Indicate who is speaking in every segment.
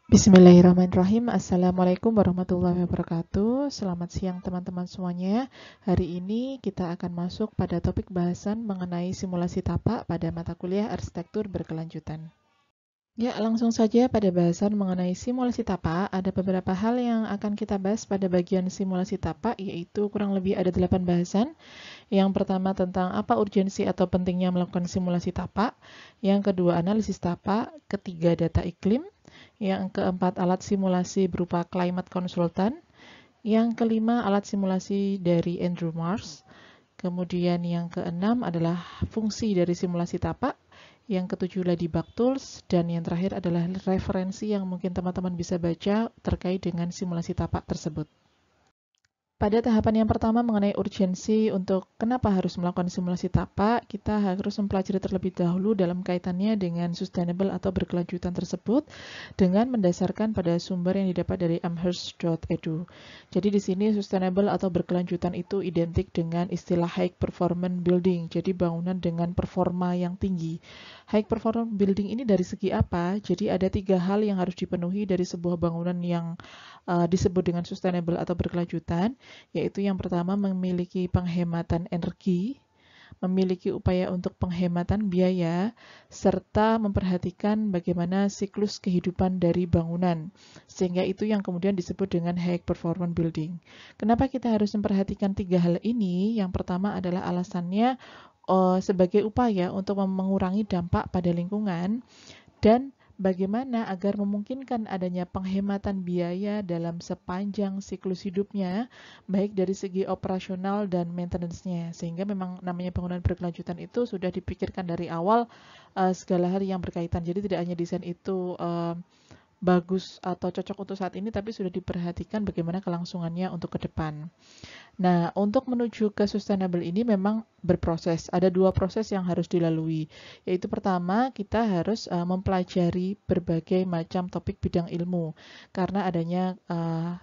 Speaker 1: Bismillahirrahmanirrahim. Assalamualaikum warahmatullahi wabarakatuh. Selamat siang teman-teman semuanya. Hari ini kita akan masuk pada topik bahasan mengenai simulasi tapak pada mata kuliah arsitektur berkelanjutan. Ya, langsung saja pada bahasan mengenai simulasi tapak. Ada beberapa hal yang akan kita bahas pada bagian simulasi tapak, yaitu kurang lebih ada 8 bahasan. Yang pertama tentang apa urgensi atau pentingnya melakukan simulasi tapak. Yang kedua analisis tapak. Ketiga data iklim. Yang keempat, alat simulasi berupa climate consultant. Yang kelima, alat simulasi dari Andrew Mars. Kemudian yang keenam adalah fungsi dari simulasi tapak. Yang ketujuh ladybug tools. Dan yang terakhir adalah referensi yang mungkin teman-teman bisa baca terkait dengan simulasi tapak tersebut. Pada tahapan yang pertama mengenai urgensi untuk kenapa harus melakukan simulasi tapak, kita harus mempelajari terlebih dahulu dalam kaitannya dengan sustainable atau berkelanjutan tersebut dengan mendasarkan pada sumber yang didapat dari amherst.edu. Jadi di sini sustainable atau berkelanjutan itu identik dengan istilah high performance building, jadi bangunan dengan performa yang tinggi. High performance building ini dari segi apa? Jadi ada 3 hal yang harus dipenuhi dari sebuah bangunan yang disebut dengan sustainable atau berkelanjutan, yaitu yang pertama memiliki penghematan energi, memiliki upaya untuk penghematan biaya, serta memperhatikan bagaimana siklus kehidupan dari bangunan. Sehingga itu yang kemudian disebut dengan high performance building. Kenapa kita harus memperhatikan 3 hal ini? Yang pertama adalah alasannya sebagai upaya untuk mengurangi dampak pada lingkungan dan bagaimana agar memungkinkan adanya penghematan biaya dalam sepanjang siklus hidupnya, baik dari segi operasional dan maintenance-nya. Sehingga memang namanya bangunan berkelanjutan itu sudah dipikirkan dari awal segala hal yang berkaitan. Jadi tidak hanya desain itu bagus atau cocok untuk saat ini, tapi sudah diperhatikan bagaimana kelangsungannya untuk ke depan. Nah, untuk menuju ke sustainable ini memang berproses. Ada 2 proses yang harus dilalui. Yaitu pertama, kita harus mempelajari berbagai macam topik bidang ilmu karena adanya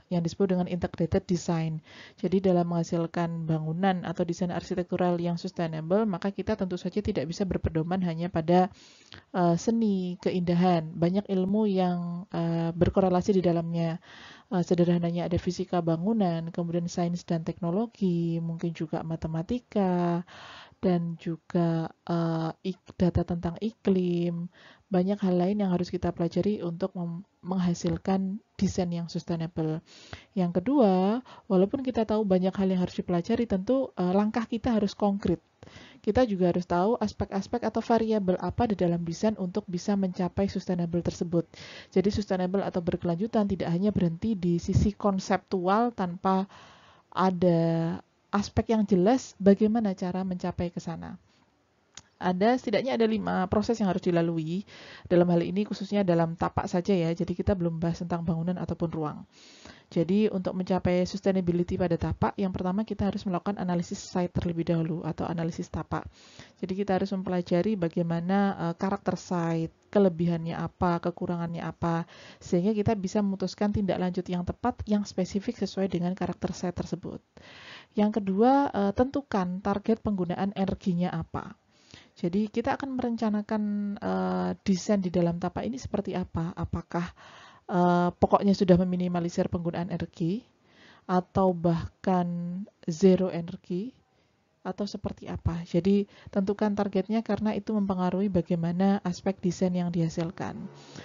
Speaker 1: yang disebut dengan integrated design. Jadi dalam menghasilkan bangunan atau desain arsitektural yang sustainable, maka kita tentu saja tidak bisa berpedoman hanya pada seni, keindahan. Banyak ilmu yang berkorelasi di dalamnya. Sederhananya ada fisika bangunan, kemudian sains dan teknologi, mungkin juga matematika, dan juga data tentang iklim. Banyak hal lain yang harus kita pelajari untuk menghasilkan desain yang sustainable. Yang kedua, walaupun kita tahu banyak hal yang harus dipelajari, tentu langkah kita harus konkret. Kita juga harus tahu aspek-aspek atau variabel apa di dalam desain untuk bisa mencapai sustainable tersebut. Jadi sustainable atau berkelanjutan tidak hanya berhenti di sisi konseptual tanpa ada aspek yang jelas bagaimana cara mencapai ke sana. Setidaknya ada 5 proses yang harus dilalui dalam hal ini, khususnya dalam tapak saja ya. Jadi kita belum bahas tentang bangunan ataupun ruang. Jadi untuk mencapai sustainability pada tapak, yang pertama kita harus melakukan analisis site terlebih dahulu atau analisis tapak. Jadi kita harus mempelajari bagaimana karakter site, kelebihannya apa, kekurangannya apa, sehingga kita bisa memutuskan tindak lanjut yang tepat, yang spesifik sesuai dengan karakter site tersebut. Yang kedua, tentukan target penggunaan energinya apa. Jadi kita akan merencanakan desain di dalam tapak ini seperti apa. Apakah pokoknya sudah meminimalisir penggunaan energi, atau bahkan zero energi, atau seperti apa. Jadi tentukan targetnya karena itu mempengaruhi bagaimana aspek desain yang dihasilkan.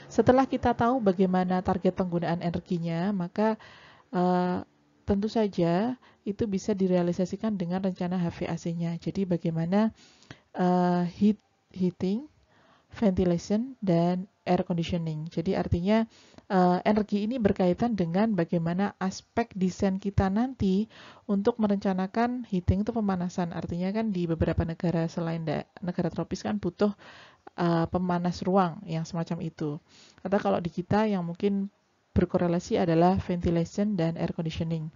Speaker 1: Setelah kita tahu bagaimana target penggunaan energinya, maka tentu saja itu bisa direalisasikan dengan rencana HVAC-nya. Jadi bagaimana heating, ventilation, dan air conditioning. Jadi artinya energi ini berkaitan dengan bagaimana aspek desain kita nanti untuk merencanakan heating itu pemanasan. Artinya kan di beberapa negara selain negara tropis kan butuh pemanas ruang yang semacam itu. Atau kalau di kita yang mungkin berkorelasi adalah ventilation dan air conditioning.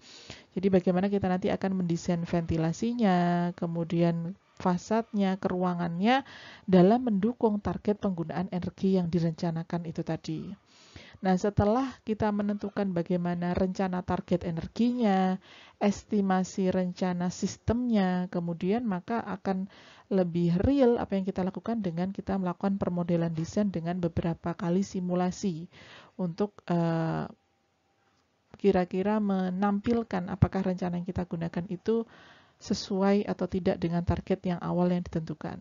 Speaker 1: Jadi bagaimana kita nanti akan mendesain ventilasinya, kemudian fasadnya, keruangannya dalam mendukung target penggunaan energi yang direncanakan itu tadi. Nah, setelah kita menentukan bagaimana rencana target energinya, estimasi rencana sistemnya, kemudian maka akan lebih real apa yang kita lakukan dengan kita melakukan permodelan desain dengan beberapa kali simulasi untuk kira-kira menampilkan apakah rencana yang kita gunakan itu sesuai atau tidak dengan target yang awal yang ditentukan.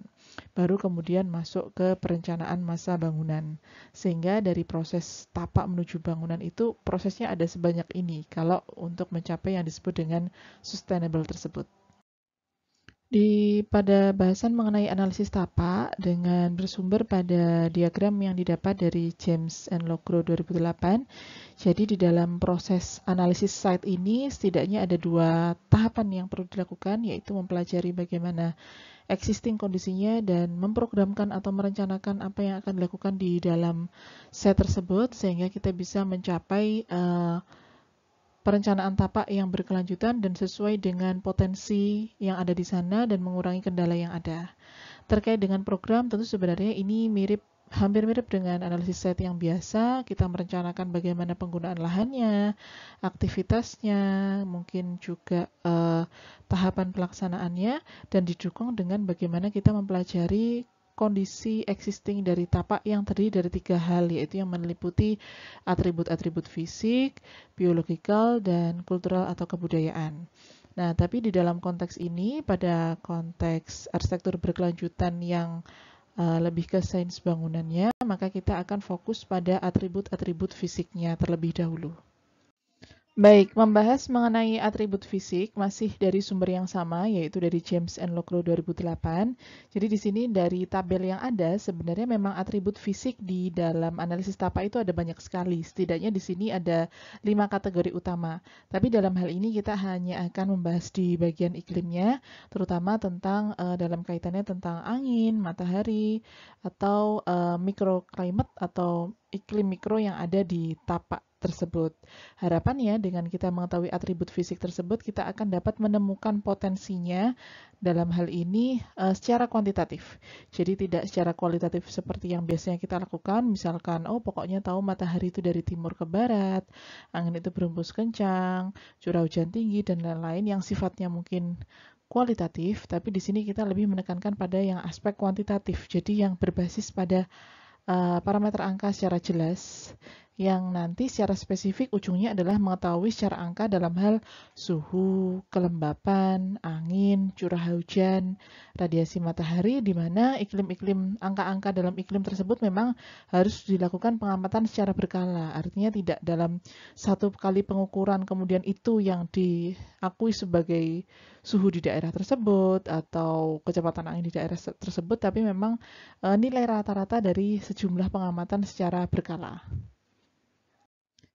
Speaker 1: Baru kemudian masuk ke perencanaan masa bangunan. Sehingga dari proses tapak menuju bangunan itu prosesnya ada sebanyak ini kalau untuk mencapai yang disebut dengan sustainable tersebut. Pada bahasan mengenai analisis tapak dengan bersumber pada diagram yang didapat dari James and Logro 2008, jadi di dalam proses analisis site ini setidaknya ada 2 tahapan yang perlu dilakukan, yaitu mempelajari bagaimana existing kondisinya dan memprogramkan atau merencanakan apa yang akan dilakukan di dalam site tersebut sehingga kita bisa mencapai perencanaan tapak yang berkelanjutan dan sesuai dengan potensi yang ada di sana dan mengurangi kendala yang ada. Terkait dengan program, tentu sebenarnya ini hampir mirip dengan analisis site yang biasa. Kita merencanakan bagaimana penggunaan lahannya, aktivitasnya, mungkin juga tahapan pelaksanaannya, dan didukung dengan bagaimana kita mempelajari kondisi existing dari tapak yang terdiri dari 3 hal, yaitu yang meliputi atribut-atribut fisik, biologikal, dan kultural atau kebudayaan. Nah, tapi di dalam konteks ini, pada konteks arsitektur berkelanjutan yang lebih ke sains bangunannya, maka kita akan fokus pada atribut-atribut fisiknya terlebih dahulu. Baik, membahas mengenai atribut fisik masih dari sumber yang sama, yaitu dari James and Logro 2008. Jadi di sini dari tabel yang ada, sebenarnya memang atribut fisik di dalam analisis tapak itu ada banyak sekali. Setidaknya di sini ada 5 kategori utama. Tapi dalam hal ini kita hanya akan membahas di bagian iklimnya, terutama tentang dalam kaitannya tentang angin, matahari, atau microclimate atau iklim mikro yang ada di tapak tersebut. Harapannya dengan kita mengetahui atribut fisik tersebut, kita akan dapat menemukan potensinya dalam hal ini secara kuantitatif. Jadi tidak secara kualitatif seperti yang biasanya kita lakukan, misalkan, oh pokoknya tahu matahari itu dari timur ke barat, angin itu berhembus kencang, curah hujan tinggi, dan lain-lain yang sifatnya mungkin kualitatif, tapi di sini kita lebih menekankan pada yang aspek kuantitatif, jadi yang berbasis pada parameter angka secara jelas, yang nanti secara spesifik ujungnya adalah mengetahui secara angka dalam hal suhu, kelembapan, angin, curah hujan, radiasi matahari, di mana iklim-iklim, angka-angka dalam iklim tersebut memang harus dilakukan pengamatan secara berkala. Artinya tidak dalam satu kali pengukuran kemudian itu yang diakui sebagai suhu di daerah tersebut atau kecepatan angin di daerah tersebut, tapi memang nilai rata-rata dari sejumlah pengamatan secara berkala.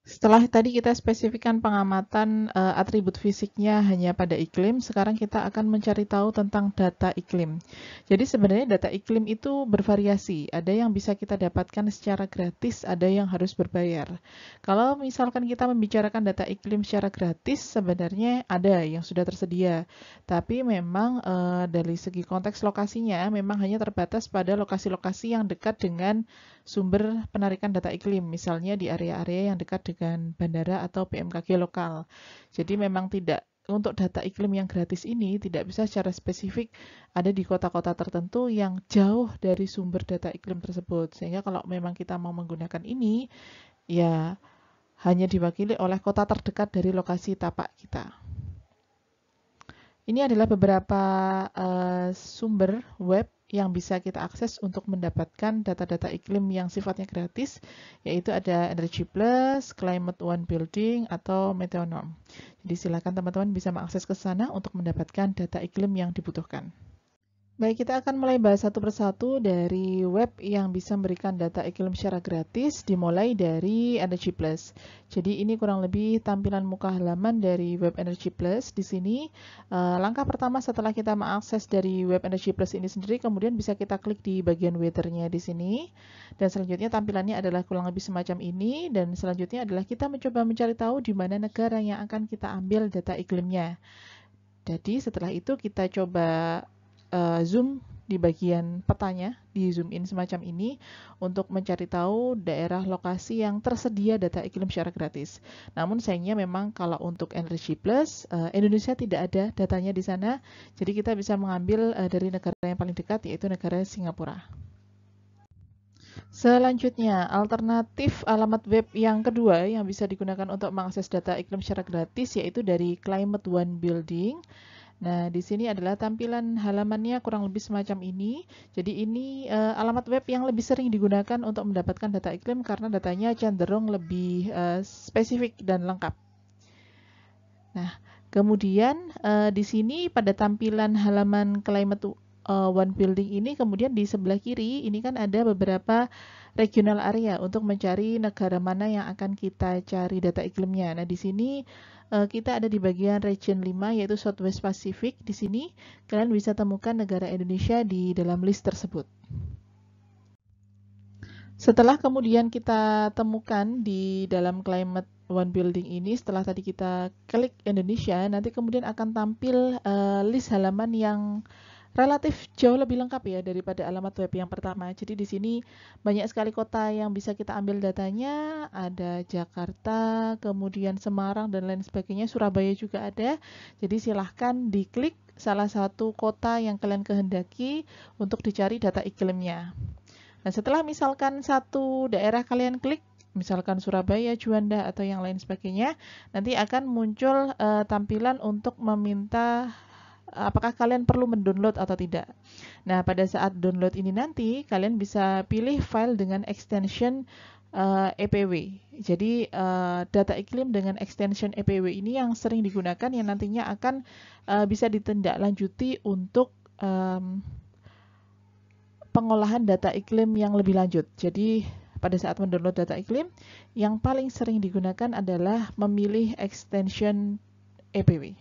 Speaker 1: Setelah tadi kita spesifikkan pengamatan atribut fisiknya hanya pada iklim, sekarang kita akan mencari tahu tentang data iklim. Jadi sebenarnya data iklim itu bervariasi. Ada yang bisa kita dapatkan secara gratis, ada yang harus berbayar. Kalau misalkan kita membicarakan data iklim secara gratis, sebenarnya ada yang sudah tersedia. Tapi memang dari segi konteks lokasinya, memang hanya terbatas pada lokasi-lokasi yang dekat dengan sumber penarikan data iklim, misalnya di area-area yang dekat dengan bandara atau BMKG lokal. Jadi memang tidak, untuk data iklim yang gratis ini tidak bisa secara spesifik ada di kota-kota tertentu yang jauh dari sumber data iklim tersebut. Sehingga kalau memang kita mau menggunakan ini, ya hanya diwakili oleh kota terdekat dari lokasi tapak kita. Ini adalah beberapa sumber web yang bisa kita akses untuk mendapatkan data-data iklim yang sifatnya gratis, yaitu ada Energy Plus, Climate One Building, atau Meteonom. Jadi silakan teman-teman bisa mengakses ke sana untuk mendapatkan data iklim yang dibutuhkan. Baik, kita akan mulai bahas satu persatu dari web yang bisa memberikan data iklim secara gratis, dimulai dari Energy Plus. Jadi ini kurang lebih tampilan muka halaman dari web Energy Plus. Di sini langkah pertama setelah kita mengakses dari web Energy Plus ini sendiri, kemudian bisa kita klik di bagian weather-nya di sini. Dan selanjutnya tampilannya adalah kurang lebih semacam ini. Dan selanjutnya adalah kita mencoba mencari tahu di mana negara yang akan kita ambil data iklimnya. Jadi setelah itu kita coba zoom di bagian petanya, di zoom in semacam ini untuk mencari tahu daerah lokasi yang tersedia data iklim secara gratis. Namun sayangnya memang kalau untuk Energy Plus, Indonesia tidak ada datanya di sana, jadi kita bisa mengambil dari negara yang paling dekat, yaitu negara Singapura. Selanjutnya, alternatif alamat web yang kedua yang bisa digunakan untuk mengakses data iklim secara gratis yaitu dari Climate One Building. Nah, di sini adalah tampilan halamannya kurang lebih semacam ini. Jadi ini alamat web yang lebih sering digunakan untuk mendapatkan data iklim karena datanya cenderung lebih spesifik dan lengkap. Nah, kemudian di sini pada tampilan halaman Climate One Building ini, kemudian di sebelah kiri ini kan ada beberapa regional area untuk mencari negara mana yang akan kita cari data iklimnya. Nah, di sini kita ada di bagian region 5 yaitu Southwest Pacific. Di sini kalian bisa temukan negara Indonesia di dalam list tersebut. Setelah kemudian kita temukan di dalam Climate One Building ini, setelah tadi kita klik Indonesia, nanti kemudian akan tampil list halaman yang relatif jauh lebih lengkap ya daripada alamat web yang pertama. Jadi di sini banyak sekali kota yang bisa kita ambil datanya, ada Jakarta, kemudian Semarang dan lain sebagainya, Surabaya juga ada. Jadi silahkan diklik salah satu kota yang kalian kehendaki untuk dicari data iklimnya. Nah, setelah misalkan satu daerah kalian klik, misalkan Surabaya, Juanda, atau yang lain sebagainya, nanti akan muncul tampilan untuk meminta apakah kalian perlu mendownload atau tidak. Nah, pada saat download ini nanti, kalian bisa pilih file dengan extension EPW. Jadi, data iklim dengan extension EPW ini yang sering digunakan, yang nantinya akan bisa ditindaklanjuti untuk pengolahan data iklim yang lebih lanjut. Jadi, pada saat mendownload data iklim, yang paling sering digunakan adalah memilih extension EPW.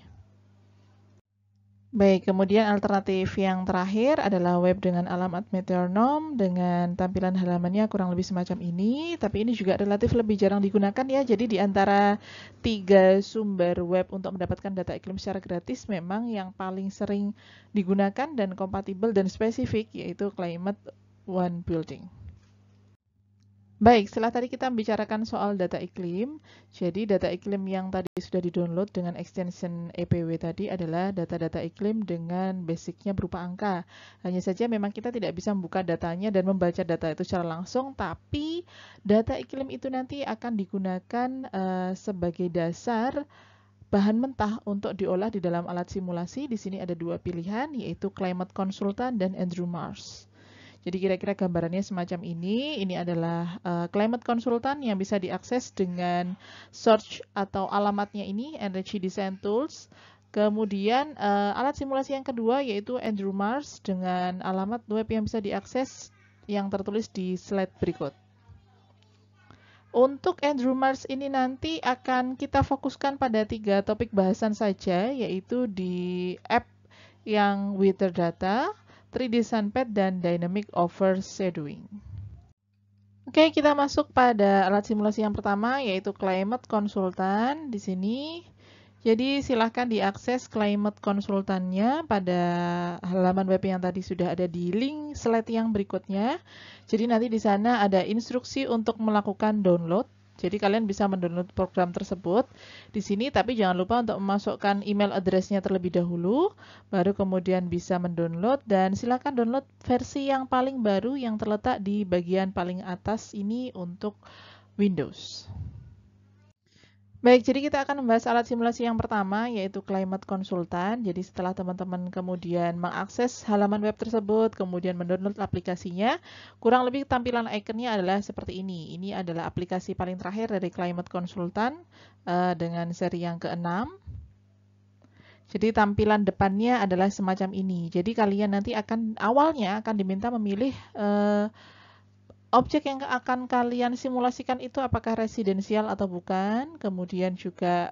Speaker 1: Baik, kemudian alternatif yang terakhir adalah web dengan alamat metronom dengan tampilan halamannya kurang lebih semacam ini, tapi ini juga relatif lebih jarang digunakan ya. Jadi di antara 3 sumber web untuk mendapatkan data iklim secara gratis, memang yang paling sering digunakan dan kompatibel dan spesifik yaitu Climate One Building. Baik, setelah tadi kita membicarakan soal data iklim, jadi data iklim yang tadi sudah di-download dengan extension EPW tadi adalah data-data iklim dengan basicnya berupa angka. Hanya saja memang kita tidak bisa membuka datanya dan membaca data itu secara langsung, tapi data iklim itu nanti akan digunakan sebagai dasar bahan mentah untuk diolah di dalam alat simulasi. Di sini ada 2 pilihan, yaitu Climate Consultant dan Andrew Mars. Jadi kira-kira gambarannya semacam ini. Ini adalah Climate Consultant yang bisa diakses dengan search atau alamatnya ini, Energy Design Tools. Kemudian alat simulasi yang kedua yaitu Andrew Mars dengan alamat web yang bisa diakses yang tertulis di slide berikut. Untuk Andrew Mars ini nanti akan kita fokuskan pada 3 topik bahasan saja, yaitu di app yang Weather Data, 3D Sunpad, dan Dynamic Overshadowing. Oke, kita masuk pada alat simulasi yang pertama, yaitu Climate Consultant di sini. Jadi silahkan diakses Climate Consultant-nya pada halaman web yang tadi sudah ada di link slide yang berikutnya. Jadi nanti di sana ada instruksi untuk melakukan download. Jadi kalian bisa mendownload program tersebut di sini, tapi jangan lupa untuk memasukkan email address-nya terlebih dahulu, baru kemudian bisa mendownload, dan silakan download versi yang paling baru yang terletak di bagian paling atas ini untuk Windows. Baik, jadi kita akan membahas alat simulasi yang pertama, yaitu Climate Consultant. Jadi setelah teman-teman kemudian mengakses halaman web tersebut, kemudian mendownload aplikasinya, kurang lebih tampilan ikonnya adalah seperti ini. Ini adalah aplikasi paling terakhir dari Climate Consultant dengan seri yang ke-6. Jadi tampilan depannya adalah semacam ini. Jadi kalian nanti awalnya akan diminta memilih objek yang akan kalian simulasikan itu apakah residensial atau bukan, kemudian juga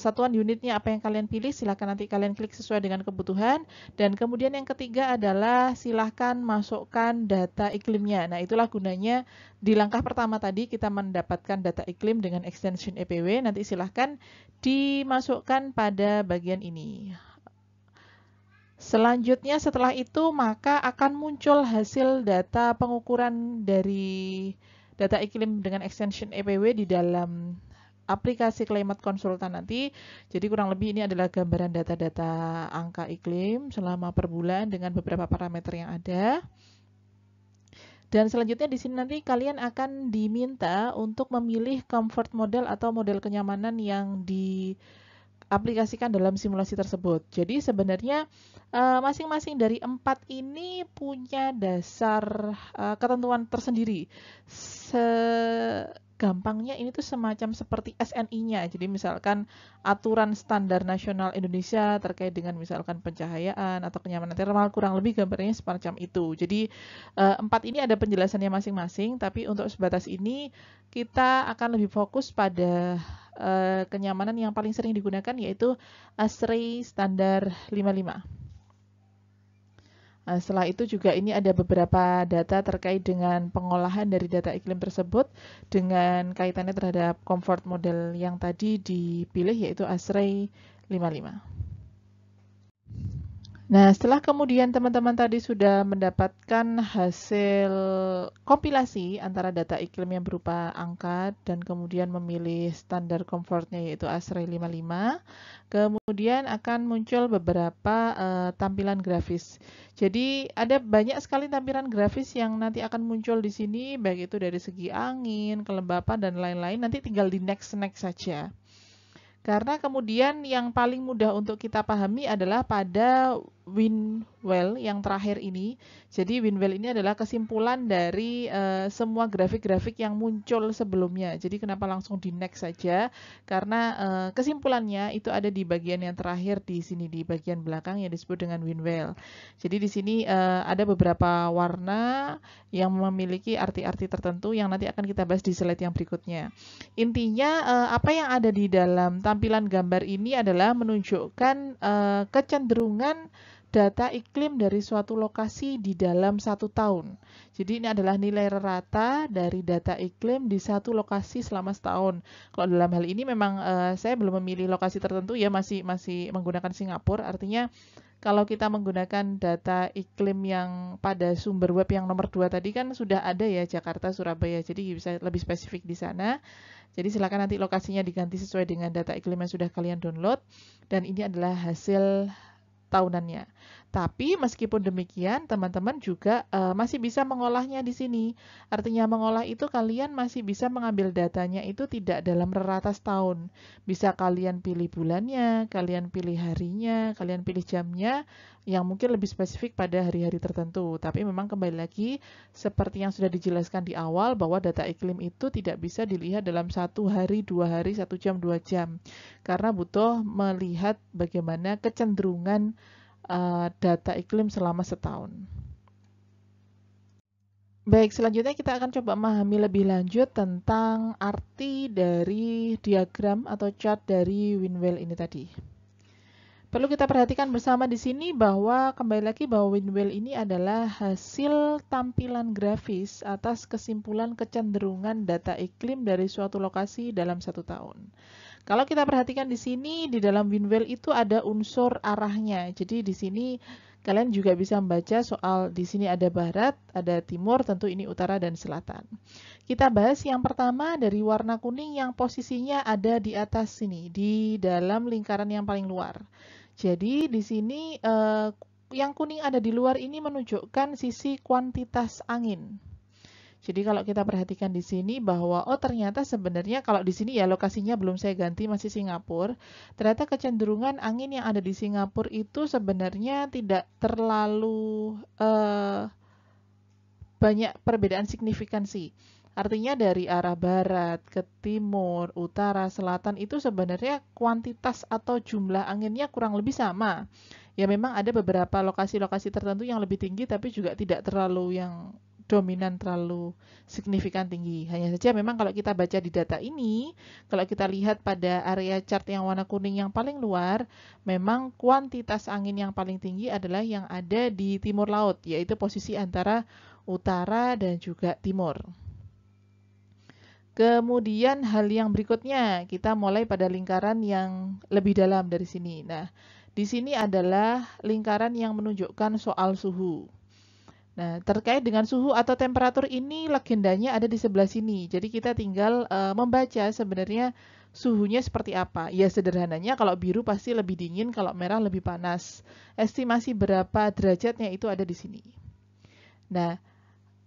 Speaker 1: satuan unitnya apa yang kalian pilih, silahkan nanti kalian klik sesuai dengan kebutuhan, dan kemudian yang ketiga adalah silahkan masukkan data iklimnya. Nah, itulah gunanya di langkah pertama tadi kita mendapatkan data iklim dengan extension EPW, nanti silahkan dimasukkan pada bagian ini. Selanjutnya setelah itu maka akan muncul hasil data pengukuran dari data iklim dengan extension EPW di dalam aplikasi Climate Consultant nanti. Jadi kurang lebih ini adalah gambaran data-data angka iklim selama per bulan dengan beberapa parameter yang ada. Dan selanjutnya di sini nanti kalian akan diminta untuk memilih comfort model atau model kenyamanan yang diaplikasikan dalam simulasi tersebut. Jadi sebenarnya masing-masing dari 4 ini punya dasar ketentuan tersendiri. Gampangnya ini tuh semacam seperti SNI-nya. Jadi misalkan aturan standar nasional Indonesia terkait dengan misalkan pencahayaan atau kenyamanan thermal, kurang lebih gambarnya semacam itu. Jadi 4 ini ada penjelasannya masing-masing, tapi untuk sebatas ini kita akan lebih fokus pada kenyamanan yang paling sering digunakan, yaitu ASHRAE standar 55. Nah, setelah itu juga ini ada beberapa data terkait dengan pengolahan dari data iklim tersebut dengan kaitannya terhadap comfort model yang tadi dipilih, yaitu ASHRAE 55. Nah, setelah kemudian teman-teman tadi sudah mendapatkan hasil kompilasi antara data iklim yang berupa angka dan kemudian memilih standar comfortnya yaitu ASHRAE 55, kemudian akan muncul beberapa tampilan grafis. Jadi ada banyak sekali tampilan grafis yang nanti akan muncul di sini, baik itu dari segi angin, kelembapan, dan lain-lain. Nanti tinggal di next saja. Karena kemudian yang paling mudah untuk kita pahami adalah pada WinWell yang terakhir ini. Jadi WinWell ini adalah kesimpulan dari semua grafik-grafik yang muncul sebelumnya. Jadi kenapa langsung di next saja? Karena kesimpulannya itu ada di bagian yang terakhir di sini, di bagian belakang yang disebut dengan WinWell. Jadi di sini ada beberapa warna yang memiliki arti-arti tertentu yang nanti akan kita bahas di slide yang berikutnya. Intinya apa yang ada di dalam tampilan gambar ini adalah menunjukkan kecenderungan data iklim dari suatu lokasi di dalam 1 tahun. Jadi ini adalah nilai rata dari data iklim di satu lokasi selama setahun. Kalau dalam hal ini memang saya belum memilih lokasi tertentu ya, masih menggunakan Singapura. Artinya kalau kita menggunakan data iklim yang pada sumber web yang nomor 2 tadi kan sudah ada ya, Jakarta, Surabaya. Jadi bisa lebih spesifik di sana. Jadi silakan nanti lokasinya diganti sesuai dengan data iklim yang sudah kalian download. Dan ini adalah hasil tahunannya. Tapi meskipun demikian, teman-teman juga masih bisa mengolahnya di sini. Artinya mengolah itu kalian masih bisa mengambil datanya itu tidak dalam rata setahun. Bisa kalian pilih bulannya, kalian pilih harinya, kalian pilih jamnya, yang mungkin lebih spesifik pada hari-hari tertentu. Tapi memang kembali lagi, seperti yang sudah dijelaskan di awal, bahwa data iklim itu tidak bisa dilihat dalam 1 hari, 2 hari, 1 jam, 2 jam. Karena butuh melihat bagaimana kecenderungan data iklim selama setahun. Baik, selanjutnya kita akan coba memahami lebih lanjut tentang arti dari diagram atau chart dari WinWell ini tadi. Perlu kita perhatikan bersama di sini bahwa kembali lagi bahwa WinWell ini adalah hasil tampilan grafis atas kesimpulan kecenderungan data iklim dari suatu lokasi dalam 1 tahun. Kalau kita perhatikan di sini, di dalam WinWell itu ada unsur arahnya. Jadi di sini kalian juga bisa membaca soal di sini ada barat, ada timur, tentu ini utara dan selatan. Kita bahas yang pertama dari warna kuning yang posisinya ada di atas sini, di dalam lingkaran yang paling luar. Jadi di sini yang kuning ada di luar ini menunjukkan sisi kuantitas angin. Jadi kalau kita perhatikan di sini bahwa ternyata sebenarnya kalau di sini ya lokasinya belum saya ganti, masih Singapura. Ternyata kecenderungan angin yang ada di Singapura itu sebenarnya tidak terlalu banyak perbedaan signifikansi. Artinya dari arah barat ke timur, utara, selatan itu sebenarnya kuantitas atau jumlah anginnya kurang lebih sama. Ya memang ada beberapa lokasi-lokasi tertentu yang lebih tinggi tapi juga tidak terlalu yang dominan terlalu signifikan tinggi. Hanya saja memang kalau kita baca di data ini, kalau kita lihat pada area chart yang warna kuning yang paling luar, memang kuantitas angin yang paling tinggi adalah yang ada di timur laut, yaitu posisi antara utara dan juga timur. Kemudian hal yang berikutnya, kita mulai pada lingkaran yang lebih dalam dari sini. Nah, Di sini adalah lingkaran yang menunjukkan soal suhu. Nah, terkait dengan suhu atau temperatur ini legendanya ada di sebelah sini. Jadi kita tinggal membaca sebenarnya suhunya seperti apa. Ya sederhananya kalau biru pasti lebih dingin, kalau merah lebih panas. Estimasi berapa derajatnya itu ada di sini. Nah,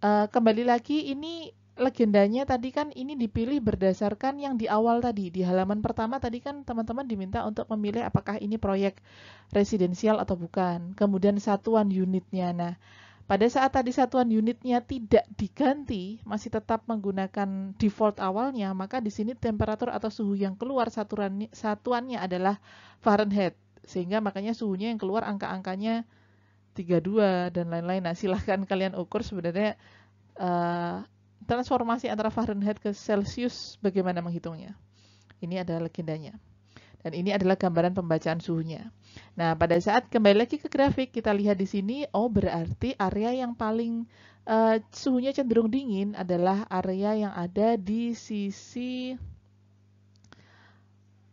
Speaker 1: kembali lagi ini legendanya tadi kan ini dipilih berdasarkan yang di awal tadi. Di halaman pertama tadi kan teman-teman diminta untuk memilih apakah ini proyek residensial atau bukan. Kemudian satuan unitnya. Nah, pada saat tadi satuan unitnya tidak diganti, masih tetap menggunakan default awalnya, maka di sini temperatur atau suhu yang keluar satuannya adalah Fahrenheit. Sehingga makanya suhunya yang keluar angka-angkanya 32 dan lain-lain. Nah, silahkan kalian ukur sebenarnya transformasi antara Fahrenheit ke Celsius bagaimana menghitungnya. Ini adalah legendanya. Dan ini adalah gambaran pembacaan suhunya. Nah, pada saat kembali lagi ke grafik, kita lihat di sini, oh berarti area yang paling suhunya cenderung dingin adalah area yang ada di sisi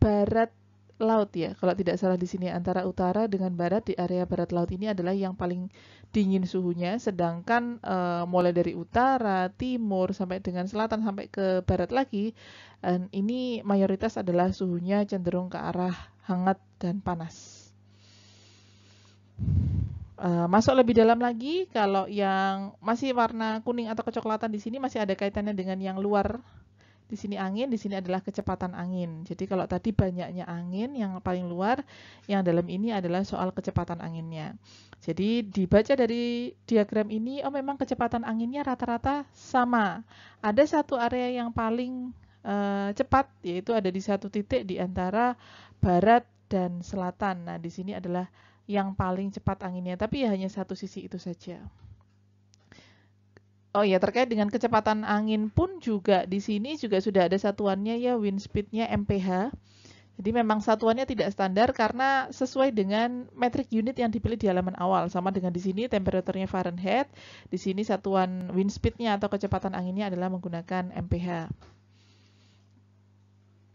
Speaker 1: barat laut ya. Kalau tidak salah di sini antara utara dengan barat, di area barat laut ini adalah yang paling dingin suhunya, sedangkan mulai dari utara, timur sampai dengan selatan sampai ke barat lagi, ini mayoritas adalah suhunya cenderung ke arah hangat dan panas. Masuk lebih dalam lagi, kalau yang masih warna kuning atau kecoklatan di sini masih ada kaitannya dengan yang luar. Di sini angin, di sini adalah kecepatan angin. Jadi kalau tadi banyaknya angin yang paling luar, yang dalam ini adalah soal kecepatan anginnya. Jadi dibaca dari diagram ini, oh memang kecepatan anginnya rata-rata sama. Ada satu area yang paling cepat, yaitu ada di satu titik di antara barat dan selatan. Nah, di sini adalah yang paling cepat anginnya, tapi ya hanya satu sisi itu saja. Oh ya, terkait dengan kecepatan angin pun juga di sini juga sudah ada satuannya ya, wind speed-nya mph. Jadi memang satuannya tidak standar karena sesuai dengan metric unit yang dipilih di halaman awal. Sama dengan di sini temperaturnya Fahrenheit, di sini satuan wind speed-nya atau kecepatan anginnya adalah menggunakan mph.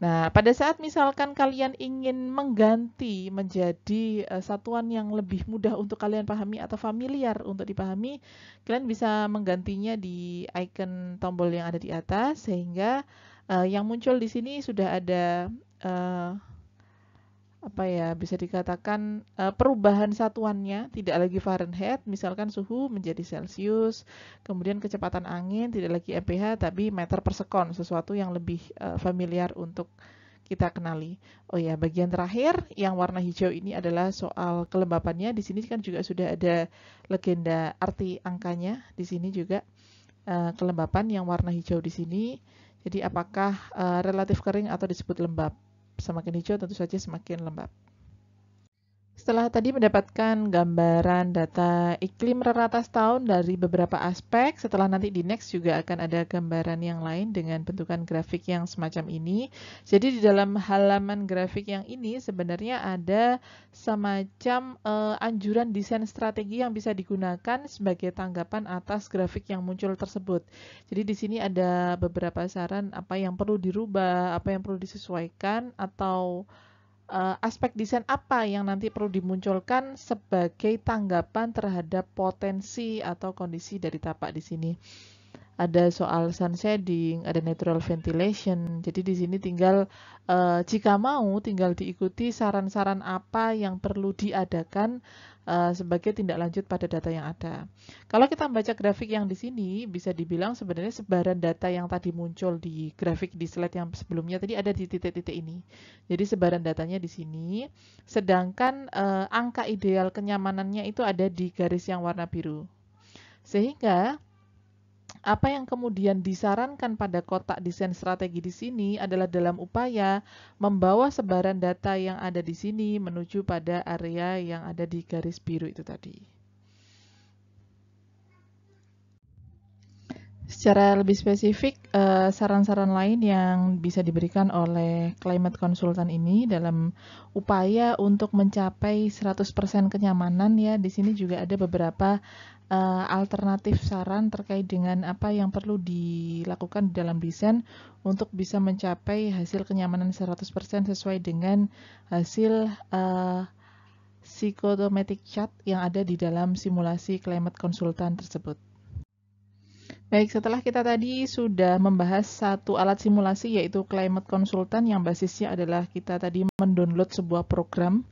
Speaker 1: Nah, pada saat misalkan kalian ingin mengganti menjadi satuan yang lebih mudah untuk kalian pahami atau familiar untuk dipahami, kalian bisa menggantinya di icon tombol yang ada di atas, sehingga yang muncul di sini sudah ada apa ya, bisa dikatakan perubahan satuannya, tidak lagi Fahrenheit, misalkan suhu menjadi Celsius, kemudian kecepatan angin tidak lagi mph tapi meter per sekon, sesuatu yang lebih familiar untuk kita kenali. Oh ya, bagian terakhir yang warna hijau ini adalah soal kelembapannya. Di sini kan juga sudah ada legenda arti angkanya. Di sini juga kelembapan yang warna hijau di sini. Jadi apakah relatif kering atau disebut lembab? Semakin hijau tentu saja semakin lembab. Setelah tadi mendapatkan gambaran data iklim rata setahun dari beberapa aspek, setelah nanti di next juga akan ada gambaran yang lain dengan bentukan grafik yang semacam ini. Jadi di dalam halaman grafik yang ini sebenarnya ada semacam anjuran desain strategi yang bisa digunakan sebagai tanggapan atas grafik yang muncul tersebut. Jadi di sini ada beberapa saran apa yang perlu dirubah, apa yang perlu disesuaikan, atau aspek desain apa yang nanti perlu dimunculkan sebagai tanggapan terhadap potensi atau kondisi dari tapak di sini. Ada soal sun shading, ada natural ventilation. Jadi di sini tinggal jika mau tinggal diikuti saran-saran apa yang perlu diadakan sebagai tindak lanjut pada data yang ada. Kalau kita membaca grafik yang di sini, bisa dibilang sebenarnya sebaran data yang tadi muncul di grafik di slide yang sebelumnya tadi ada di titik-titik ini. Jadi sebaran datanya di sini, sedangkan angka ideal kenyamanannya itu ada di garis yang warna biru. Sehingga apa yang kemudian disarankan pada kotak desain strategi di sini adalah dalam upaya membawa sebaran data yang ada di sini menuju pada area yang ada di garis biru itu tadi. Secara lebih spesifik, saran-saran lain yang bisa diberikan oleh climate consultant ini dalam upaya untuk mencapai 100% kenyamanan ya, di sini juga ada beberapa alternatif saran terkait dengan apa yang perlu dilakukan dalam desain untuk bisa mencapai hasil kenyamanan 100% sesuai dengan hasil psychotomatic chart yang ada di dalam simulasi climate consultant tersebut. Baik, setelah kita tadi sudah membahas satu alat simulasi yaitu climate consultant yang basisnya adalah kita tadi mendownload sebuah program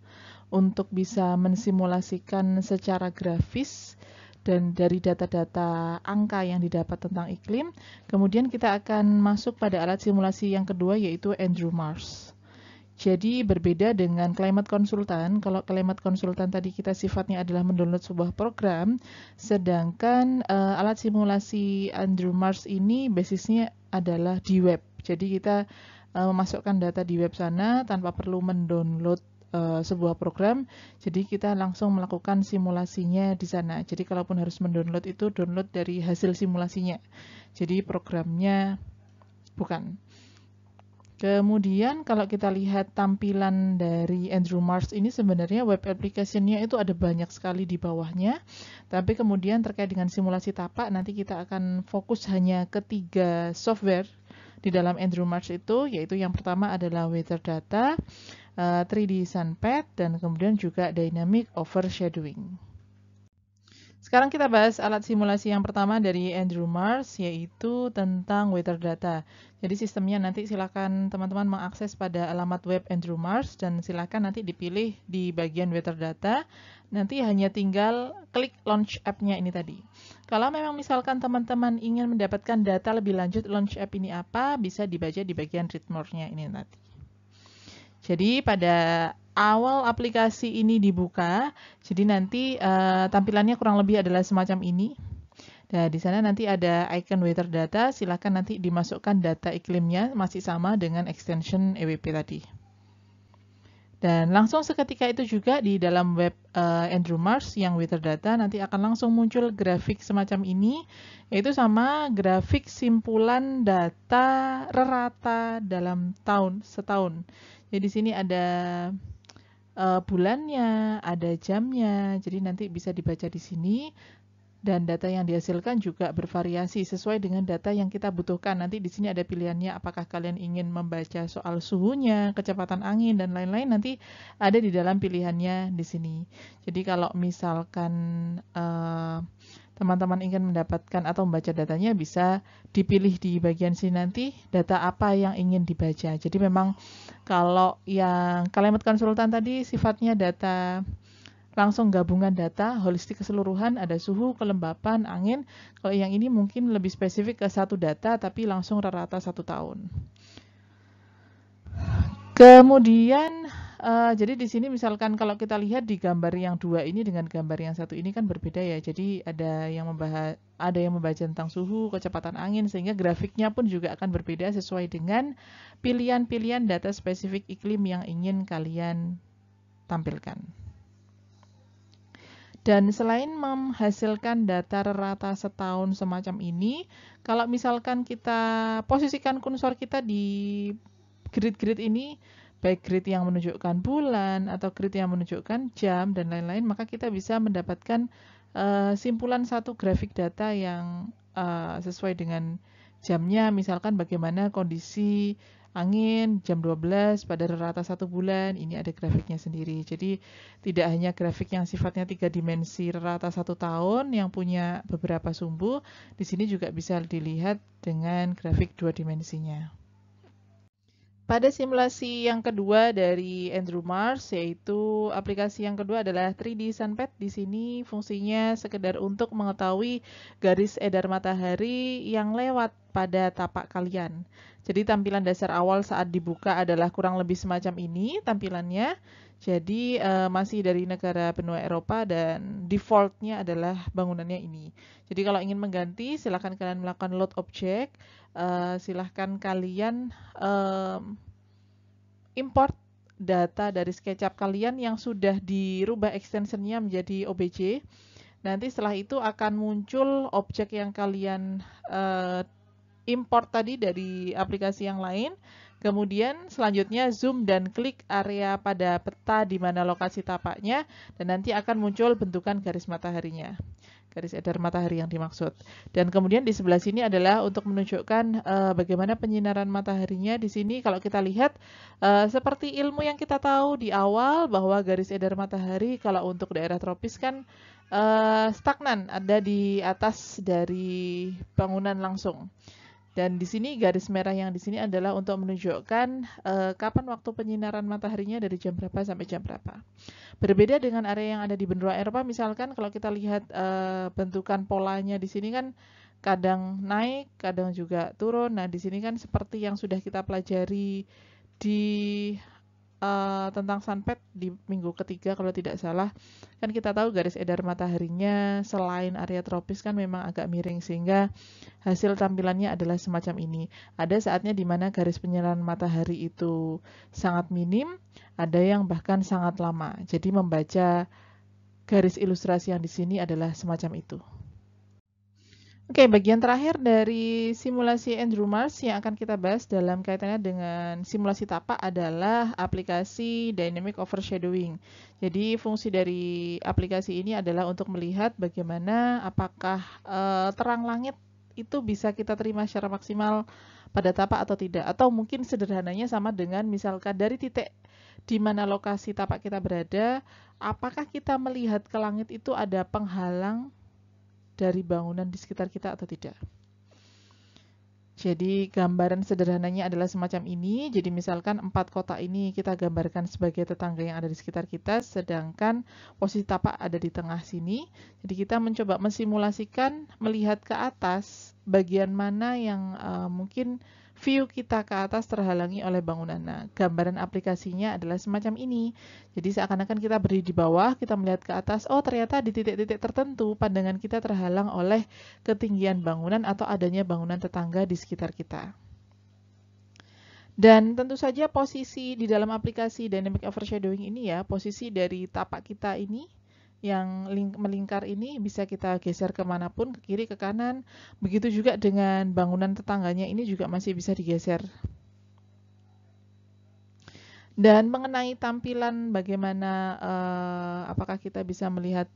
Speaker 1: untuk bisa mensimulasikan secara grafis dan dari data-data angka yang didapat tentang iklim. Kemudian kita akan masuk pada alat simulasi yang kedua yaitu Andrew Mars. Jadi berbeda dengan climate consultant, kalau climate consultant tadi kita sifatnya adalah mendownload sebuah program, sedangkan alat simulasi Andrew Mars ini basisnya adalah di web. Jadi kita memasukkan data di web sana tanpa perlu mendownload sebuah program, jadi kita langsung melakukan simulasinya di sana. Jadi kalaupun harus mendownload itu download dari hasil simulasinya. Jadi programnya bukan. Kemudian kalau kita lihat tampilan dari Andrew Mars ini sebenarnya web application-nya itu ada banyak sekali di bawahnya. Tapi kemudian terkait dengan simulasi tapak nanti kita akan fokus hanya ke 3 software di dalam Andrew Mars itu, yaitu yang pertama adalah weather data, 3D Sunpad, dan kemudian juga dynamic overshadowing. Sekarang kita bahas alat simulasi yang pertama dari Andrew Mars, yaitu tentang weather data. Jadi sistemnya nanti silakan teman-teman mengakses pada alamat web Andrew Mars dan silakan nanti dipilih di bagian weather data. Nanti hanya tinggal klik launch app-nya ini tadi. Kalau memang misalkan teman-teman ingin mendapatkan data lebih lanjut launch app ini apa, bisa dibaca di bagian read more-nya ini nanti. Jadi pada awal aplikasi ini dibuka, jadi nanti tampilannya kurang lebih adalah semacam ini. Nah, di sana nanti ada icon weather data, silakan nanti dimasukkan data iklimnya masih sama dengan extension EWP tadi. Dan langsung seketika itu juga di dalam web Andrew Mars yang weather data nanti akan langsung muncul grafik semacam ini, yaitu sama grafik simpulan data rata dalam setahun. Jadi di sini ada bulannya, ada jamnya, jadi nanti bisa dibaca di sini. Dan data yang dihasilkan juga bervariasi sesuai dengan data yang kita butuhkan. Nanti di sini ada pilihannya apakah kalian ingin membaca soal suhunya, kecepatan angin, dan lain-lain. Nanti ada di dalam pilihannya di sini. Jadi kalau misalkan teman-teman ingin mendapatkan atau membaca datanya, bisa dipilih di bagian sini nanti data apa yang ingin dibaca. Jadi memang kalau yang climate consultant tadi sifatnya data langsung gabungan data, holistik keseluruhan, ada suhu, kelembapan, angin. Kalau yang ini mungkin lebih spesifik ke satu data, tapi langsung rata-rata 1 tahun. Kemudian, jadi di sini misalkan kalau kita lihat di gambar yang 2 ini dengan gambar yang 1 ini kan berbeda ya. Jadi ada yang membaca tentang suhu, kecepatan angin, sehingga grafiknya pun juga akan berbeda sesuai dengan pilihan-pilihan data spesifik iklim yang ingin kalian tampilkan. Dan selain menghasilkan data rata setahun semacam ini, kalau misalkan kita posisikan kursor kita di grid-grid ini, baik grid yang menunjukkan bulan atau grid yang menunjukkan jam dan lain-lain, maka kita bisa mendapatkan simpulan satu grafik data yang sesuai dengan jamnya, misalkan bagaimana kondisi angin jam 12 pada rata 1 bulan, ini ada grafiknya sendiri. Jadi tidak hanya grafik yang sifatnya 3 dimensi rata 1 tahun yang punya beberapa sumbu, di sini juga bisa dilihat dengan grafik 2 dimensinya. Pada simulasi yang kedua dari Andrew Mars, yaitu aplikasi yang kedua adalah 3D Sunpad. Di sini fungsinya sekedar untuk mengetahui garis edar matahari yang lewat pada tapak kalian. Jadi tampilan dasar awal saat dibuka adalah kurang lebih semacam ini tampilannya. Jadi masih dari negara benua Eropa dan defaultnya adalah bangunannya ini. Jadi kalau ingin mengganti, silahkan kalian melakukan load object. Silahkan kalian import data dari SketchUp kalian yang sudah dirubah extensionnya menjadi OBJ. Nanti setelah itu akan muncul objek yang kalian import tadi dari aplikasi yang lain. Kemudian selanjutnya zoom dan klik area pada peta di mana lokasi tapaknya dan nanti akan muncul bentukan garis mataharinya. garis edar matahari yang dimaksud. Dan kemudian di sebelah sini adalah untuk menunjukkan bagaimana penyinaran mataharinya. Di sini kalau kita lihat seperti ilmu yang kita tahu di awal bahwa garis edar matahari kalau untuk daerah tropis kan stagnan, ada di atas dari bangunan langsung. Dan di sini garis merah yang di sini adalah untuk menunjukkan kapan waktu penyinaran mataharinya dari jam berapa sampai jam berapa. Berbeda dengan area yang ada di benua Eropa, misalkan kalau kita lihat bentukan polanya di sini kan kadang naik, kadang juga turun. Nah, di sini kan seperti yang sudah kita pelajari di tentang sunset di minggu ketiga kalau tidak salah, kan kita tahu garis edar mataharinya selain area tropis kan memang agak miring sehingga hasil tampilannya adalah semacam ini. Ada saatnya di mana garis penyinaran matahari itu sangat minim, ada yang bahkan sangat lama. Jadi membaca garis ilustrasi yang di sini adalah semacam itu. Oke, bagian terakhir dari simulasi Andrew Mars yang akan kita bahas dalam kaitannya dengan simulasi tapak adalah aplikasi Dynamic Overshadowing. Jadi fungsi dari aplikasi ini adalah untuk melihat bagaimana apakah terang langit itu bisa kita terima secara maksimal pada tapak atau tidak. Atau mungkin sederhananya sama dengan misalkan dari titik di mana lokasi tapak kita berada, apakah kita melihat ke langit itu ada penghalang dari bangunan di sekitar kita atau tidak. Jadi gambaran sederhananya adalah semacam ini. Jadi misalkan 4 kotak ini kita gambarkan sebagai tetangga yang ada di sekitar kita, sedangkan posisi tapak ada di tengah sini. Jadi kita mencoba mensimulasikan melihat ke atas bagian mana yang mungkin view kita ke atas terhalangi oleh bangunan. Nah, gambaran aplikasinya adalah semacam ini. Jadi seakan-akan kita berdiri di bawah, kita melihat ke atas, oh ternyata di titik-titik tertentu pandangan kita terhalang oleh ketinggian bangunan atau adanya bangunan tetangga di sekitar kita. Dan tentu saja posisi di dalam aplikasi Dynamic Overshadowing ini ya, posisi dari tapak kita ini yang melingkar ini bisa kita geser kemanapun, ke kiri, ke kanan. Begitu juga dengan bangunan tetangganya ini juga masih bisa digeser. Dan mengenai tampilan bagaimana apakah kita bisa melihat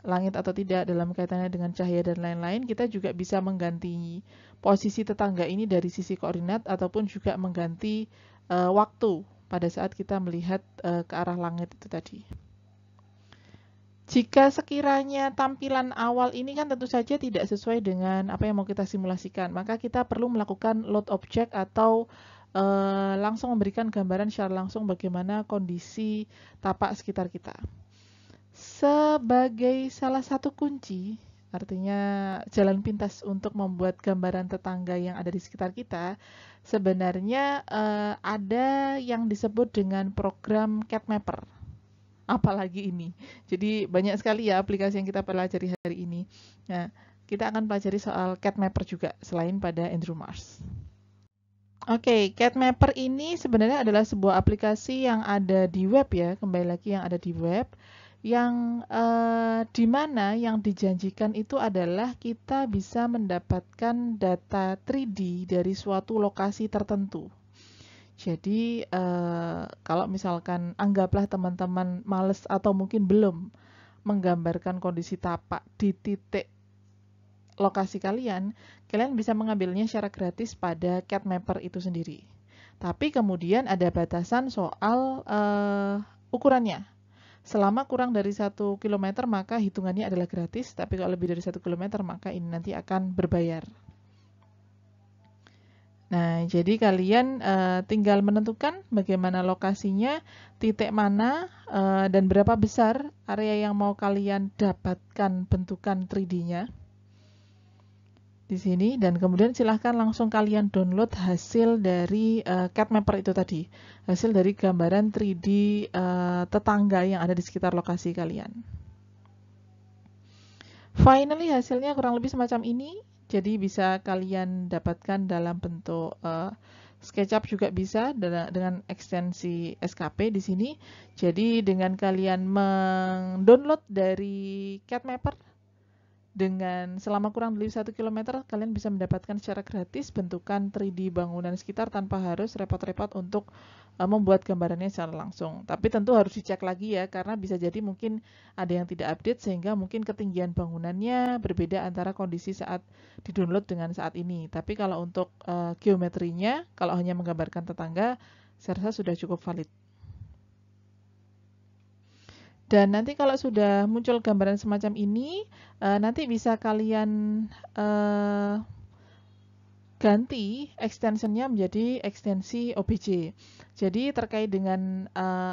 Speaker 1: langit atau tidak dalam kaitannya dengan cahaya dan lain-lain, kita juga bisa mengganti posisi tetangga ini dari sisi koordinat ataupun juga mengganti waktu pada saat kita melihat ke arah langit itu tadi. Jika sekiranya tampilan awal ini kan tentu saja tidak sesuai dengan apa yang mau kita simulasikan, maka kita perlu melakukan load object atau langsung memberikan gambaran secara langsung bagaimana kondisi tapak sekitar kita. Sebagai salah satu kunci, artinya jalan pintas untuk membuat gambaran tetangga yang ada di sekitar kita, sebenarnya ada yang disebut dengan program CatMapper. Apalagi ini. Jadi banyak sekali ya aplikasi yang kita pelajari hari ini. Nah, kita akan pelajari soal CatMapper juga selain pada Andrew Mars. Oke, CatMapper ini sebenarnya adalah sebuah aplikasi yang ada di web ya, kembali lagi yang ada di web, yang di mana yang dijanjikan itu adalah kita bisa mendapatkan data 3D dari suatu lokasi tertentu. Jadi kalau misalkan anggaplah teman-teman males atau mungkin belum menggambarkan kondisi tapak di titik lokasi kalian, kalian bisa mengambilnya secara gratis pada CatMapper itu sendiri. Tapi kemudian ada batasan soal ukurannya. Selama kurang dari 1 km maka hitungannya adalah gratis, tapi kalau lebih dari 1 km maka ini nanti akan berbayar. Nah, jadi kalian tinggal menentukan bagaimana lokasinya, titik mana, dan berapa besar area yang mau kalian dapatkan bentukan 3D-nya di sini. Dan kemudian silahkan langsung kalian download hasil dari CatMapper itu tadi, hasil dari gambaran 3D tetangga yang ada di sekitar lokasi kalian. Finally, hasilnya kurang lebih semacam ini. Jadi bisa kalian dapatkan dalam bentuk SketchUp juga bisa dengan ekstensi SKP di sini. Jadi dengan kalian mendownload dari CatMapper dengan selama kurang dari 1 km kalian bisa mendapatkan secara gratis bentukan 3D bangunan sekitar tanpa harus repot-repot untuk membuat gambarannya secara langsung. Tapi tentu harus dicek lagi ya, karena bisa jadi mungkin ada yang tidak update sehingga mungkin ketinggian bangunannya berbeda antara kondisi saat di-download dengan saat ini. Tapi kalau untuk geometrinya, kalau hanya menggambarkan tetangga, saya rasa sudah cukup valid. Dan nanti kalau sudah muncul gambaran semacam ini, nanti bisa kalian ganti extensionnya menjadi ekstensi OBJ. Jadi terkait dengan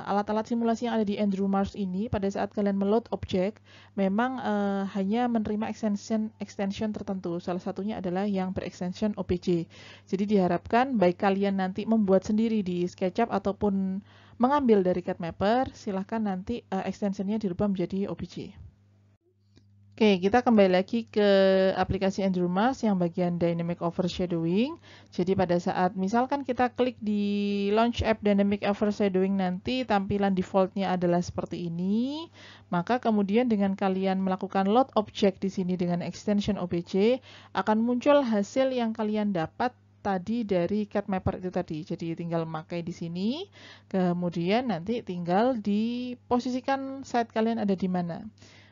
Speaker 1: alat-alat simulasi yang ada di Andrew Mars ini, pada saat kalian meload objek, memang hanya menerima extension tertentu. Salah satunya adalah yang berextension OBJ. Jadi diharapkan baik kalian nanti membuat sendiri di SketchUp ataupun mengambil dari CADMapper, silahkan nanti extensionnya dirubah menjadi OBJ. Oke, kita kembali lagi ke aplikasi Andrew Mars yang bagian Dynamic Overshadowing. Jadi pada saat misalkan kita klik di Launch App Dynamic Overshadowing, nanti tampilan defaultnya adalah seperti ini. Maka kemudian dengan kalian melakukan load object di sini dengan extension OBJ, akan muncul hasil yang kalian dapat tadi dari CADMapper itu tadi. Jadi tinggal memakai di sini, kemudian nanti tinggal diposisikan site kalian ada di mana.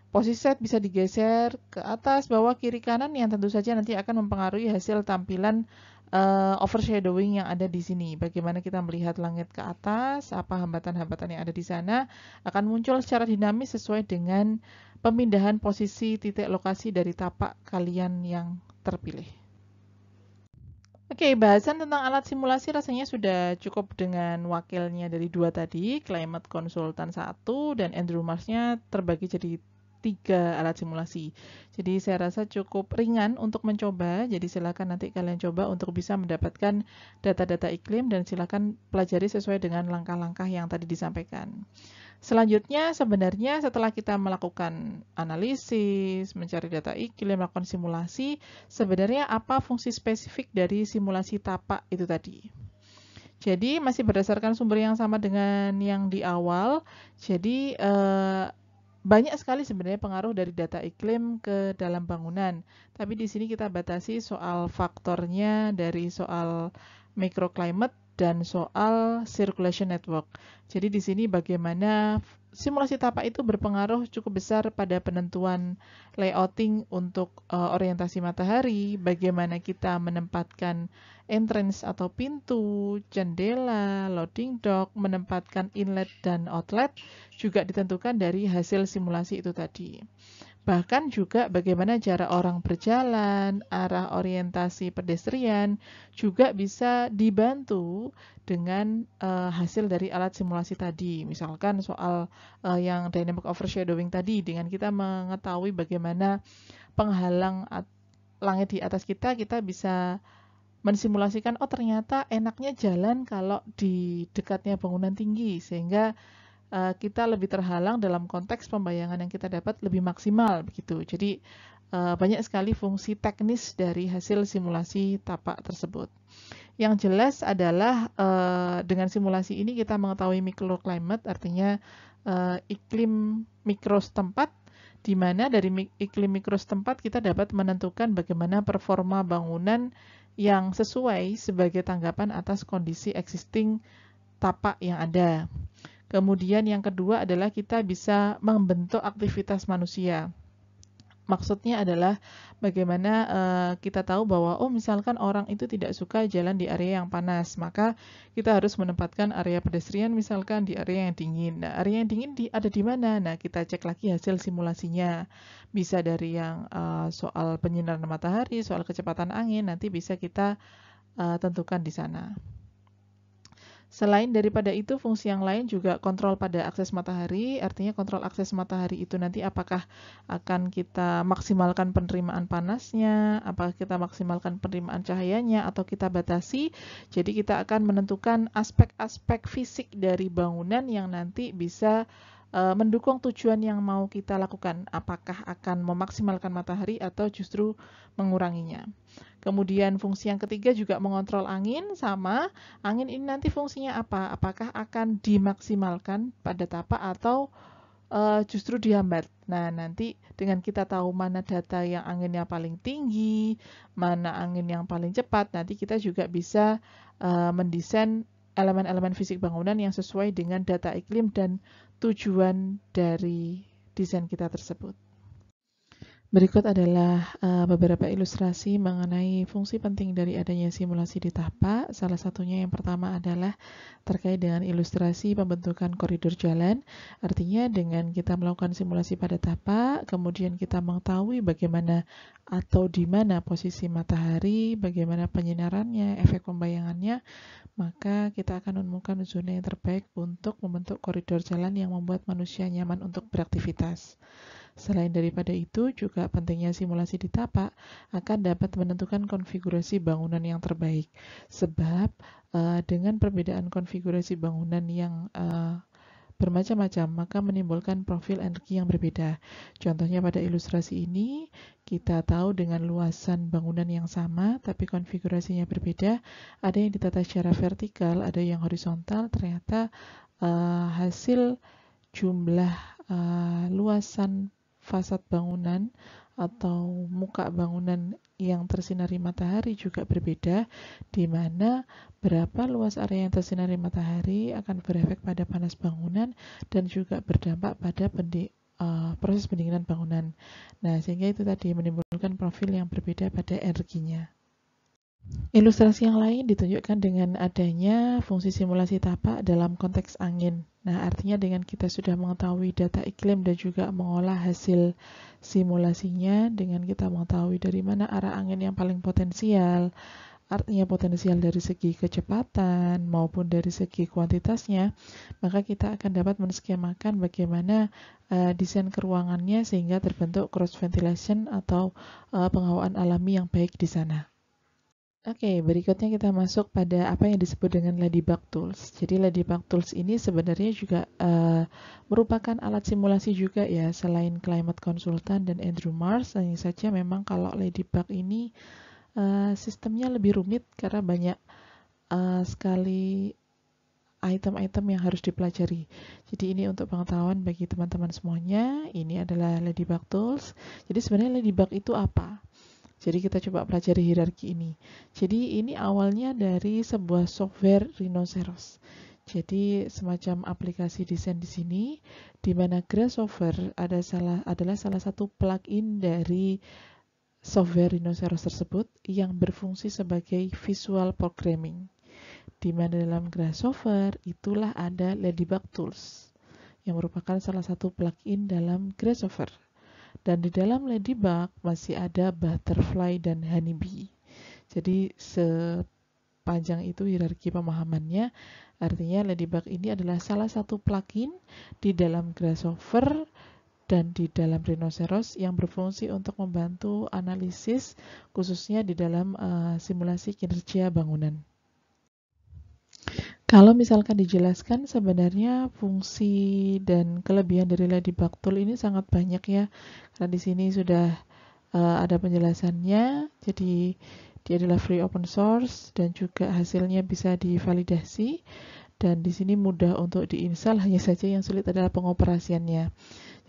Speaker 1: Posisi set bisa digeser ke atas, bawah, kiri, kanan yang tentu saja nanti akan mempengaruhi hasil tampilan overshadowing yang ada di sini. Bagaimana kita melihat langit ke atas, apa hambatan-hambatan yang ada di sana, akan muncul secara dinamis sesuai dengan pemindahan posisi titik lokasi dari tapak kalian yang terpilih. Oke, bahasan tentang alat simulasi rasanya sudah cukup dengan wakilnya dari dua tadi, Climate Consultant 1 dan Andrew Mars-nya terbagi jadi 3 alat simulasi. Jadi saya rasa cukup ringan untuk mencoba. Jadi silakan nanti kalian coba untuk bisa mendapatkan data-data iklim dan silakan pelajari sesuai dengan langkah-langkah yang tadi disampaikan. Selanjutnya sebenarnya setelah kita melakukan analisis, mencari data iklim, melakukan simulasi, sebenarnya apa fungsi spesifik dari simulasi tapak itu tadi? Jadi masih berdasarkan sumber yang sama dengan yang di awal. Jadi banyak sekali sebenarnya pengaruh dari data iklim ke dalam bangunan. Tapi di sini kita batasi soal faktornya dari soal microclimate dan soal circulation network. Jadi di sini bagaimana simulasi tapak itu berpengaruh cukup besar pada penentuan layouting untuk orientasi matahari, bagaimana kita menempatkan entrance atau pintu, jendela, loading dock, menempatkan inlet dan outlet juga ditentukan dari hasil simulasi itu tadi. Bahkan juga bagaimana cara orang berjalan, arah orientasi pedestrian juga bisa dibantu dengan hasil dari alat simulasi tadi. Misalkan soal yang dynamic overshadowing tadi, dengan kita mengetahui bagaimana penghalang langit di atas kita bisa mensimulasikan, oh ternyata enaknya jalan kalau di dekatnya bangunan tinggi, sehingga kita lebih terhalang dalam konteks pembayangan yang kita dapat lebih maksimal begitu. Jadi banyak sekali fungsi teknis dari hasil simulasi tapak tersebut. Yang jelas adalah dengan simulasi ini kita mengetahui microclimate, artinya iklim mikro setempat, di mana dari iklim mikro setempat kita dapat menentukan bagaimana performa bangunan yang sesuai sebagai tanggapan atas kondisi existing tapak yang ada. Kemudian yang kedua adalah kita bisa membentuk aktivitas manusia. Maksudnya adalah bagaimana kita tahu bahwa misalkan orang itu tidak suka jalan di area yang panas, maka kita harus menempatkan area pedestrian misalkan di area yang dingin. Nah, area yang dingin ada di mana? Nah, kita cek lagi hasil simulasinya. Bisa dari yang soal penyinaran matahari, soal kecepatan angin, nanti bisa kita tentukan di sana. Selain daripada itu, fungsi yang lain juga kontrol pada akses matahari, artinya kontrol akses matahari itu nanti apakah akan kita maksimalkan penerimaan panasnya, apakah kita maksimalkan penerimaan cahayanya, atau kita batasi. Jadi kita akan menentukan aspek-aspek fisik dari bangunan yang nanti bisa mendukung tujuan yang mau kita lakukan, apakah akan memaksimalkan matahari atau justru menguranginya. Kemudian fungsi yang ketiga juga mengontrol angin, sama angin ini nanti fungsinya apa? Apakah akan dimaksimalkan pada tapak atau justru dihambat. Nah, nanti dengan kita tahu mana data yang anginnya paling tinggi, mana angin yang paling cepat, nanti kita juga bisa mendesain elemen-elemen fisik bangunan yang sesuai dengan data iklim dan tujuan dari desain kita tersebut. Berikut adalah beberapa ilustrasi mengenai fungsi penting dari adanya simulasi di tapak. Salah satunya yang pertama adalah terkait dengan ilustrasi pembentukan koridor jalan. Artinya dengan kita melakukan simulasi pada tapak, kemudian kita mengetahui bagaimana atau di mana posisi matahari, bagaimana penyinarannya, efek pembayangannya, maka kita akan menemukan zona yang terbaik untuk membentuk koridor jalan yang membuat manusia nyaman untuk beraktivitas. Selain daripada itu, juga pentingnya simulasi di tapak akan dapat menentukan konfigurasi bangunan yang terbaik. Sebab dengan perbedaan konfigurasi bangunan yang bermacam-macam, maka menimbulkan profil energi yang berbeda. Contohnya pada ilustrasi ini, kita tahu dengan luasan bangunan yang sama, tapi konfigurasinya berbeda. Ada yang ditata secara vertikal, ada yang horizontal. Ternyata hasil jumlah luasan fasad bangunan atau muka bangunan yang tersinari matahari juga berbeda, di mana berapa luas area yang tersinari matahari akan berefek pada panas bangunan dan juga berdampak pada proses pendinginan bangunan. Nah, sehingga itu tadi menimbulkan profil yang berbeda pada energinya. Ilustrasi yang lain ditunjukkan dengan adanya fungsi simulasi tapak dalam konteks angin. Nah, artinya dengan kita sudah mengetahui data iklim dan juga mengolah hasil simulasinya, dengan kita mengetahui dari mana arah angin yang paling potensial, artinya potensial dari segi kecepatan maupun dari segi kuantitasnya, maka kita akan dapat menskemakan bagaimana desain keruangannya sehingga terbentuk cross ventilation atau penghawaan alami yang baik di sana. Oke, berikutnya kita masuk pada apa yang disebut dengan Ladybug Tools. Jadi Ladybug Tools ini sebenarnya juga merupakan alat simulasi juga ya, selain Climate Consultant dan Andrew Mars. Hanya saja memang kalau Ladybug ini sistemnya lebih rumit karena banyak sekali item-item yang harus dipelajari. Jadi ini untuk pengetahuan bagi teman-teman semuanya. Ini adalah Ladybug Tools. Jadi sebenarnya Ladybug itu apa? Jadi kita coba pelajari hierarki ini. Jadi ini awalnya dari sebuah software Rhinoceros. Jadi semacam aplikasi desain di sini, di mana Grasshopper adalah salah satu plugin dari software Rhinoceros tersebut yang berfungsi sebagai visual programming. Di mana dalam Grasshopper itulah ada Ladybug Tools yang merupakan salah satu plugin dalam Grasshopper. Dan di dalam Ladybug masih ada Butterfly dan Honeybee. Jadi sepanjang itu hierarki pemahamannya. Artinya Ladybug ini adalah salah satu plugin di dalam Grasshopper dan di dalam Rhinoceros yang berfungsi untuk membantu analisis khususnya di dalam simulasi kinerja bangunan. Kalau misalkan dijelaskan, sebenarnya fungsi dan kelebihan dari Ladybug Tool ini sangat banyak ya. Karena di sini sudah ada penjelasannya. Jadi dia adalah free open source dan juga hasilnya bisa divalidasi. Dan di sini mudah untuk diinstal, hanya saja yang sulit adalah pengoperasiannya.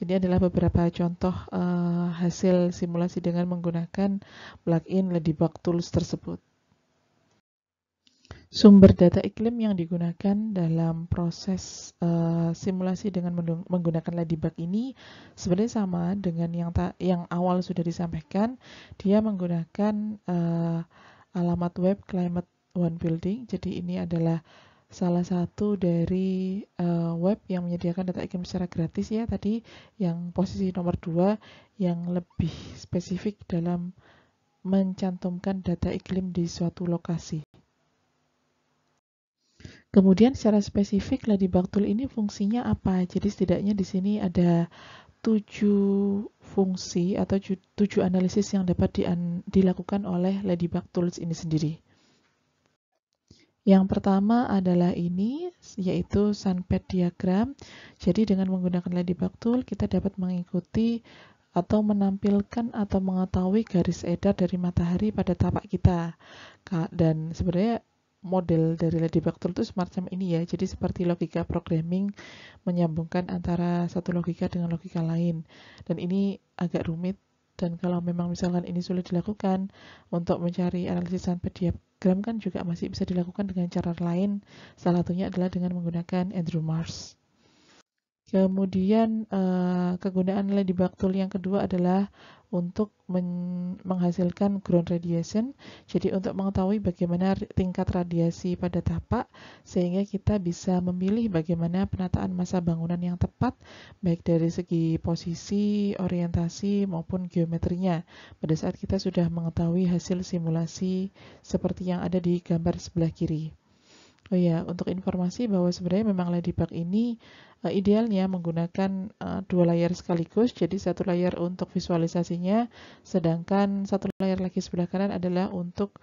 Speaker 1: Jadi adalah beberapa contoh hasil simulasi dengan menggunakan plugin Ladybug Tools tersebut. Sumber data iklim yang digunakan dalam proses simulasi dengan menggunakan Ladybug ini sebenarnya sama dengan yang awal sudah disampaikan. Dia menggunakan alamat web Climate One Building. Jadi ini adalah salah satu dari web yang menyediakan data iklim secara gratis ya, tadi yang posisi nomor 2 yang lebih spesifik dalam mencantumkan data iklim di suatu lokasi. Kemudian secara spesifik Ladybug Tool ini fungsinya apa? Jadi setidaknya di sini ada 7 fungsi atau 7 analisis yang dapat dilakukan oleh Ladybug Tools ini sendiri. Yang pertama adalah ini, yaitu sunpad diagram. Jadi dengan menggunakan Ladybug Tool kita dapat mengikuti atau menampilkan atau mengetahui garis edar dari matahari pada tapak kita. Dan sebenarnya model dari Ladybug Tool itu semacam ini ya. Jadi seperti logika programming menyambungkan antara satu logika dengan logika lain. Dan ini agak rumit, dan kalau memang misalkan ini sulit dilakukan, untuk mencari analisis tanpa diagram kan juga masih bisa dilakukan dengan cara lain. Salah satunya adalah dengan menggunakan Andrew Mars. Kemudian kegunaan Ladybug Tool yang kedua adalah untuk menghasilkan ground radiation. Jadi untuk mengetahui bagaimana tingkat radiasi pada tapak, sehingga kita bisa memilih bagaimana penataan massa bangunan yang tepat, baik dari segi posisi, orientasi, maupun geometrinya, pada saat kita sudah mengetahui hasil simulasi seperti yang ada di gambar sebelah kiri. Oh ya, untuk informasi bahwa sebenarnya memang Ladybug ini idealnya menggunakan dua layar sekaligus, jadi satu layar untuk visualisasinya, sedangkan satu layar lagi sebelah kanan adalah untuk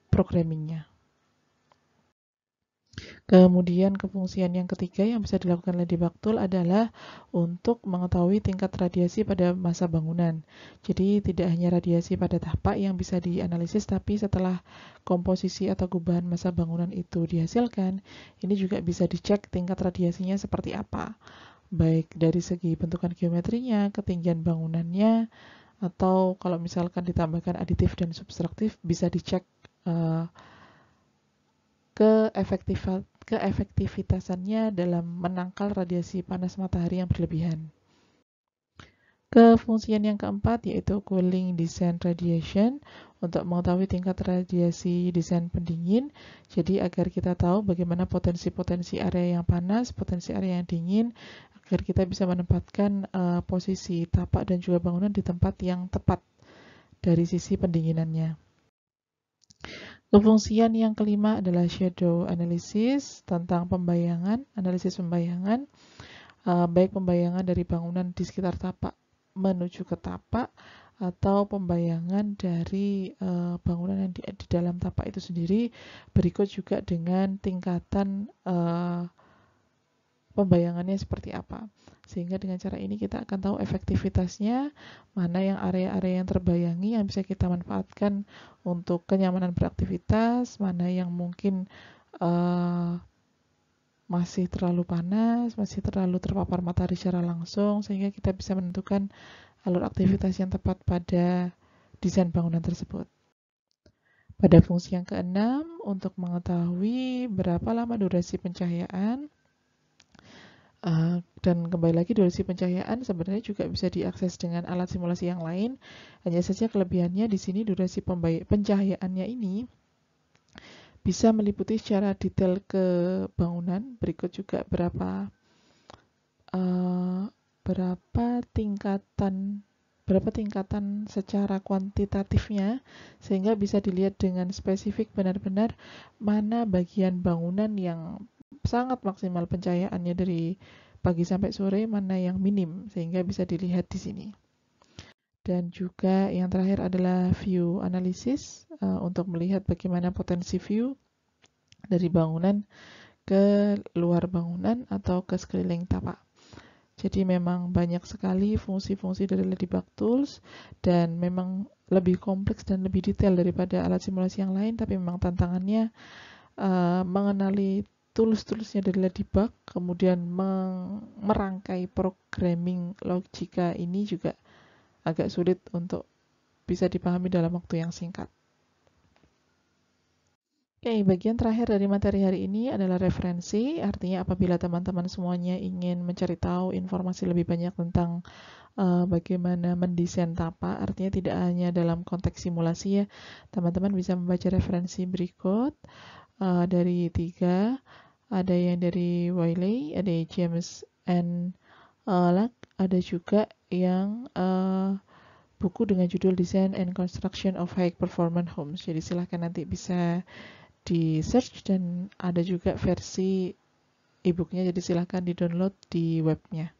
Speaker 1: programmingnya. Kemudian kefungsian yang ketiga yang bisa dilakukan Ladybug Tool adalah untuk mengetahui tingkat radiasi pada massa bangunan. Jadi tidak hanya radiasi pada tapak yang bisa dianalisis, tapi setelah komposisi atau gubahan massa bangunan itu dihasilkan, ini juga bisa dicek tingkat radiasinya seperti apa. Baik dari segi bentukan geometrinya, ketinggian bangunannya, atau kalau misalkan ditambahkan aditif dan subtraktif, bisa dicek keefektivitasannya dalam menangkal radiasi panas matahari yang berlebihan. Kefungsian yang keempat yaitu cooling design radiation, untuk mengetahui tingkat radiasi desain pendingin. Jadi agar kita tahu bagaimana potensi-potensi area yang panas, potensi area yang dingin, agar kita bisa menempatkan posisi tapak dan juga bangunan di tempat yang tepat dari sisi pendinginannya. Kefungsian yang kelima adalah shadow analysis, tentang pembayangan, analisis pembayangan, baik pembayangan dari bangunan di sekitar tapak menuju ke tapak, atau pembayangan dari bangunan yang di dalam tapak itu sendiri, berikut juga dengan tingkatan pembayangannya seperti apa. Sehingga dengan cara ini kita akan tahu efektivitasnya, mana yang area-area yang terbayangi yang bisa kita manfaatkan untuk kenyamanan beraktivitas, mana yang mungkin masih terlalu panas, masih terlalu terpapar matahari secara langsung, sehingga kita bisa menentukan alur aktivitas yang tepat pada desain bangunan tersebut. Pada fungsi yang keenam, untuk mengetahui berapa lama durasi pencahayaan, dan kembali lagi durasi pencahayaan sebenarnya juga bisa diakses dengan alat simulasi yang lain. Hanya saja kelebihannya di sini durasi pencahayaannya ini bisa meliputi secara detail ke bangunan. Berikut juga berapa tingkatan secara kuantitatifnya, sehingga bisa dilihat dengan spesifik benar-benar mana bagian bangunan yang sangat maksimal pencahayaannya dari pagi sampai sore, mana yang minim, sehingga bisa dilihat di sini. Dan juga yang terakhir adalah view analysis, untuk melihat bagaimana potensi view dari bangunan ke luar bangunan atau ke sekeliling tapak. Jadi memang banyak sekali fungsi-fungsi dari Ladybug Tools, dan memang lebih kompleks dan lebih detail daripada alat simulasi yang lain, tapi memang tantangannya mengenali tools-toolsnya dari Ladybug, kemudian merangkai programming logika ini juga agak sulit untuk bisa dipahami dalam waktu yang singkat. Oke, bagian terakhir dari materi hari ini adalah referensi. Artinya apabila teman-teman semuanya ingin mencari tahu informasi lebih banyak tentang bagaimana mendesain tapak, artinya tidak hanya dalam konteks simulasi ya, teman-teman bisa membaca referensi berikut dari 3. Ada yang dari Wiley, ada James and Luck, ada juga yang buku dengan judul Design and Construction of High Performance Homes. Jadi silahkan nanti bisa di search, dan ada juga versi e-booknya, jadi silahkan di download di webnya.